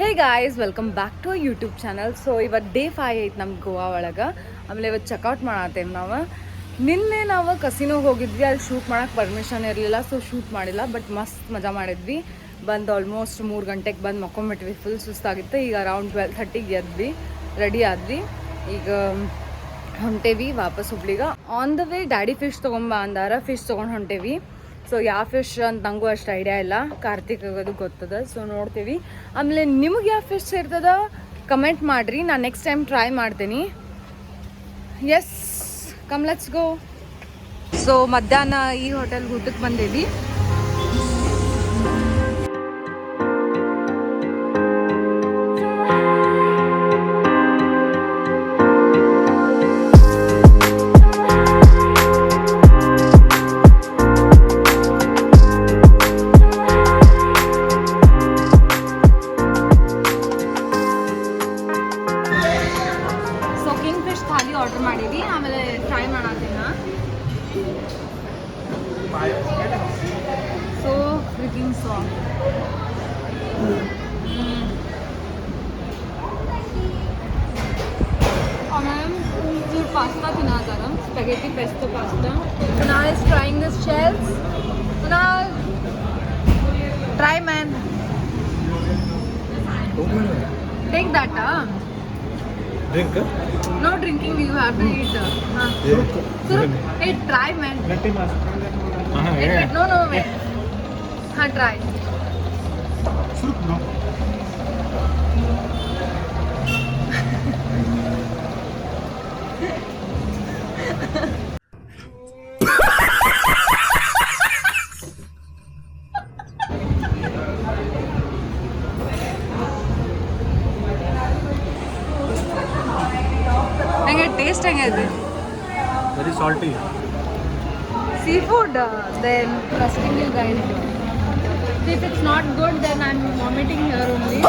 Hey guys, welcome back to YouTube channel. So ಇವತ್ತು day 5 ಐತೆ ನಮ್ಗೆ ಗೋವಾ ಒಳಗೆ. ಆಮೇಲೆ ಇವತ್ತು ಚೆಕ್ಔಟ್ ಮಾಡತ್ತೇವೆ ನಾವು. ನಿನ್ನೆ ನಾವು ಕಸಿನೋಗೆ ಹೋಗಿದ್ವಿ, ಅಲ್ಲಿ ಶೂಟ್ ಮಾಡೋಕ್ಕೆ ಪರ್ಮಿಷನ್ ಇರಲಿಲ್ಲ, ಸೊ ಶೂಟ್ ಮಾಡಿಲ್ಲ. ಬಟ್ ಮಸ್ತ್ ಮಜಾ ಮಾಡಿದ್ವಿ. ಬಂದು ಆಲ್ಮೋಸ್ಟ್ 3 ಗಂಟೆಗೆ ಬಂದು ಮಕ್ಕೊಂಬಿಟ್ವಿ. ಫುಲ್ ಸುಸ್ತಾಗಿತ್ತು. ಈಗ ಅರೌಂಡ್ 12:30ಗೆ ಎದ್ವಿ, ರೆಡಿ ಆದ್ವಿ. ಈಗ ಹೊಂಟೇವಿ ವಾಪಸ್ ಹುಬ್ಳಿಗೆ. On the way daddy fish ತೊಗೊಂಬ ಅಂದಾರ, ಫಿಶ್ ತೊಗೊಂಡು ಹೊಂಟೇವಿ. ಸೊ ಯಾವ ಫಿಶ್ ಅಂತ ನಂಗೂ ಅಷ್ಟು ಐಡಿಯಾ ಇಲ್ಲ, ಕಾರ್ತಿಕ್ ಆಗೋದು ಗೊತ್ತದ. ಸೊ ನೋಡ್ತೀವಿ. ಆಮೇಲೆ ನಿಮಗೆ ಯಾವ ಫಿಶ್ ಇರ್ತದ ಕಮೆಂಟ್ ಮಾಡಿರಿ, ನಾನು ನೆಕ್ಸ್ಟ್ ಟೈಮ್ ಟ್ರೈ ಮಾಡ್ತೀನಿ. Yes, come let's go. So ಮಧ್ಯಾಹ್ನ ಈ ಹೋಟೆಲ್ಗೆ ಊಟಕ್ಕೆ ಬಂದೇವಿ. ಆರ್ಡರ್ ಮಾಡೀವಿ, ಆಮೇಲೆ ಟ್ರೈ ಮಾಡತ್ತೀನ. So freaking soft. ಆಮೇಲೆ ಇವ್ರು ಪಾಸ್ತಾ ತಿನ್ನತ್ತಾರ, spaghetti pesto pasta. Kunal is trying this shells. Kunal, try man. Take that, Drink? No drinking, you have to eat. So, hey, try man. Wait, no, wait. Try. No. Taste ಹೆಂಗಿದೆ? Very salty. Seafood, then trusting you guys. If it's not good, then I'm vomiting here only.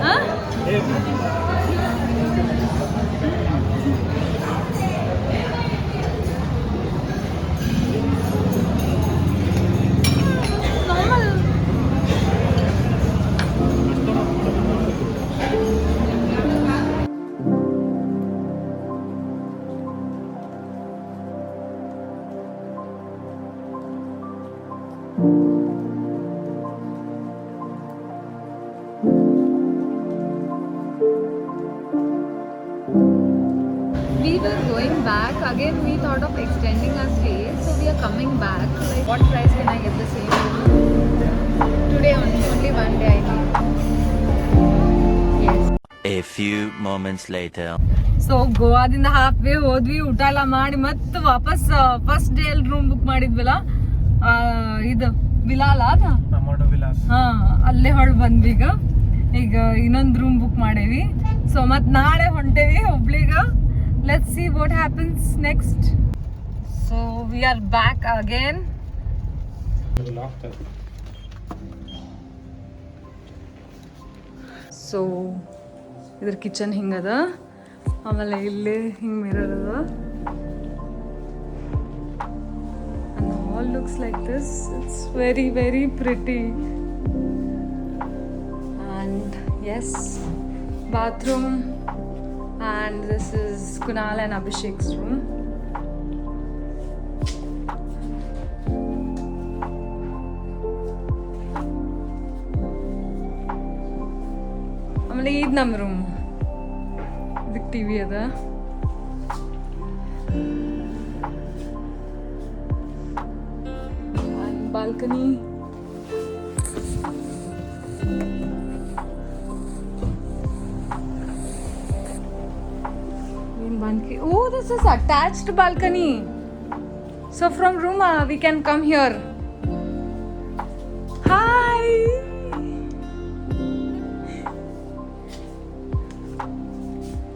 Huh? We were going back again. We thought of extending our stay, so we are coming back. Like, what price can I get the same today? Only one day I need. Yes. A few moments later. So ಗೋವಾದಿಂದ half way ಹೋದ್ವಿ, ಊಟ ಎಲ್ಲ ಮಾಡಿ ಮತ್ತೆ ವಾಪಸ್ first day ಅಲ್ಲಿ room book ಮಾಡಿದ್ವಲ್ಲ, ಇದು ವಿಲಾಲ ಅದ, ಹಾ, ಅಲ್ಲೇ ಹೊಳ್ ಬಂದ್ವಿ. ಈಗ ಇನ್ನೊಂದು ರೂಮ್ ಬುಕ್ ಮಾಡೇವಿ. ಸೊ ಮತ್ ನಾಳೆ ಹೊಂಟೇವಿ ಹುಬ್ಳಿಗ. Let's see what happens next. So we are back again. So ಇದ್ರ ಕಿಚನ್ ಹಿಂಗದ, ಆಮೇಲೆ ಇಲ್ಲಿ ಹಿಂಗೆ ಮಿರರ್ ಅದ. And all looks like this. It's very, very pretty. And yes, bathroom. And this is Kunal and Abhishek's room. ಆಮೇಲೆ ಇದು ನಮ್ಮ room. ಇದಕ್ಕೆ ಟಿ ವಿ ಅದ. Balcony. Oh, this is attached balcony. So from room we can come here. Hi.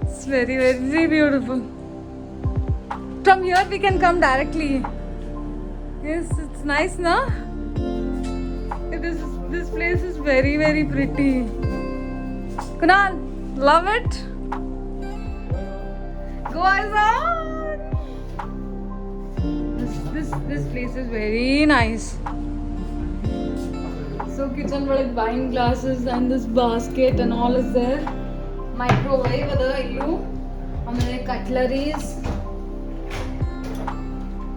It's very, very beautiful. From here we can come directly. Yes, it's nice, na? This place is very, very pretty. Kunal, love it? Goa is on. This place is very nice. So kitchen ಒಳಗೆ wine glasses and this basket and all is there. Microwave ಅದ ಇಲ್ಲೂ. ಆಮೇಲೆ cutleries.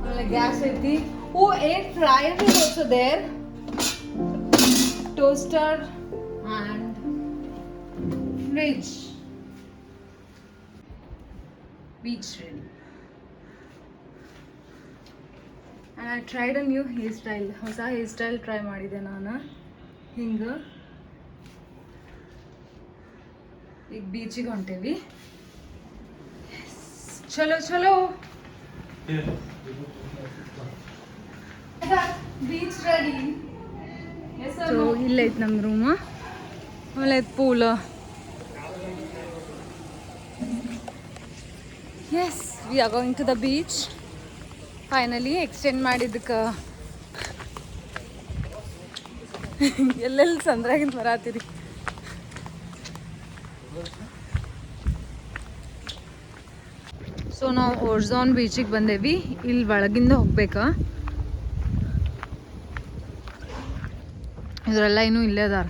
ಆಮೇಲೆ gas ಐತಿ. Oh, air fryer is also there. Toaster and fridge. Beach ready. And I tried a new hairstyle. ಹೊಸ hairstyle try ಮಾಡಿದೆ ನಾನು. ಹಿಂಗ ಈಗ ಬೀಚಿಗೆ ಹೊಂಟೇವಿ. ಚಲೋ ಚಲೋ. Beach ready. ಸೊ ಇಲ್ಲೈತೆ ನಮ್ಮ ರೂಮ್. ಆಮೇಲೆ ಐತೆ pool. Yes, we are going to the beach. Finally, extend ಮಾಡಿದ್ದಕ್ಕೆ ಎಲ್ಲೆಲ್ಲಿ ಸಂದ್ರಾಗಿಂದ ಬರಾತೀರಿ. ಸೊ ನಾವು ಓರ್ಝಾನ್ ಬೀಚಿಗೆ ಬಂದೇವಿ. ಇಲ್ಲಿ ಒಳಗಿಂದ ಹೋಗ್ಬೇಕಾ? ಇದರೆಲ್ಲ ಇನ್ನೂ ಇಲ್ಲೇ ಅದಾರ.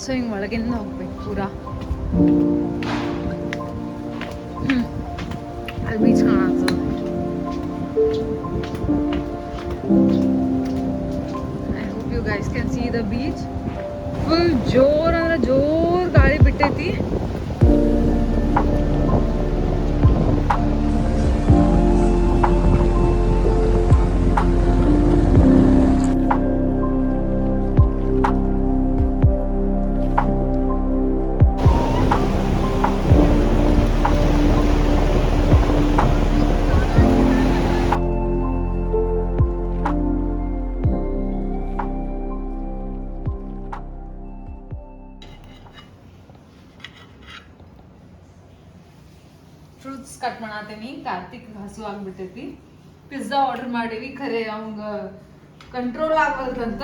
ಸೊ ಹಿಂಗೆ ಒಳಗಿಂದ ಹೋಗ್ಬೇಕು ಪೂರಾ. ಅಲ್ಲಿ ಬೀಚ್ ಕಾಣತ್ತದ. I hope you guys can see the beach. Full ಜೋರ್ ಅಂದ್ರೆ ಜೋರ್ ಗಾಳಿ ಬಿಟ್ಟೈತಿ. ಫ್ರೂಟ್ಸ್ ಕಟ್ ಮಾಡತ್ತೀನಿ. ಕಾರ್ತಿಕ್ ಹಸು ಆಗ್ಬಿಟ್ಟೈತಿ. ಪಿಜ್ಜಾ ಆರ್ಡರ್ ಮಾಡೀವಿ, ಖರೆ ಅವಂಗ ಕಂಟ್ರೋಲ್ ಆಗಲ್ದಂತ.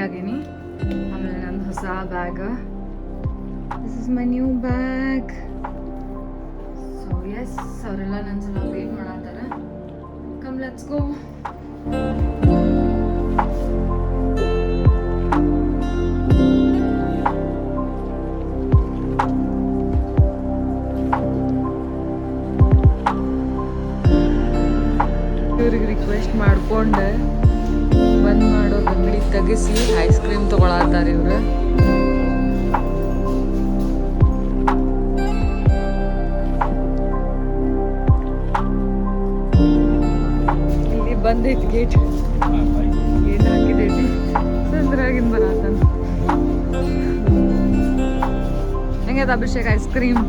ಆಗೇನಿ. ಆಮೇಲೆ ನಂದು ಹೊಸ bag. This is my new bag. So yes, ಅವರೆಲ್ಲ ನನ್ನ ಸಲ ವೇಟ್ ಮಾಡತ್ತಾರ. Come let's go. ಇವ್ರಿಗೆ ರಿಕ್ವೆಸ್ಟ್ ಮಾಡ್ಕೊಂಡೆ ಬಂದ್ ಮಾಡೋ ಅಂಗಡಿ ತೆಗಿಸಿ ಐಸ್ ಕ್ರೀಮ್ ತಗೊಳತ್ತಾರ ಇವ್ರು. ಇಲ್ಲಿ ಬಂದೈತಿ ಗೇಟ್ ಹಾಕಿದೈತಿ. ಸಂದ್ರಾಗಿಂದ ಬರತ್ತಾನ. ಹೆಂಗದ ಅಭಿಷೇಕ್ ಐಸ್ ಕ್ರೀಮ್?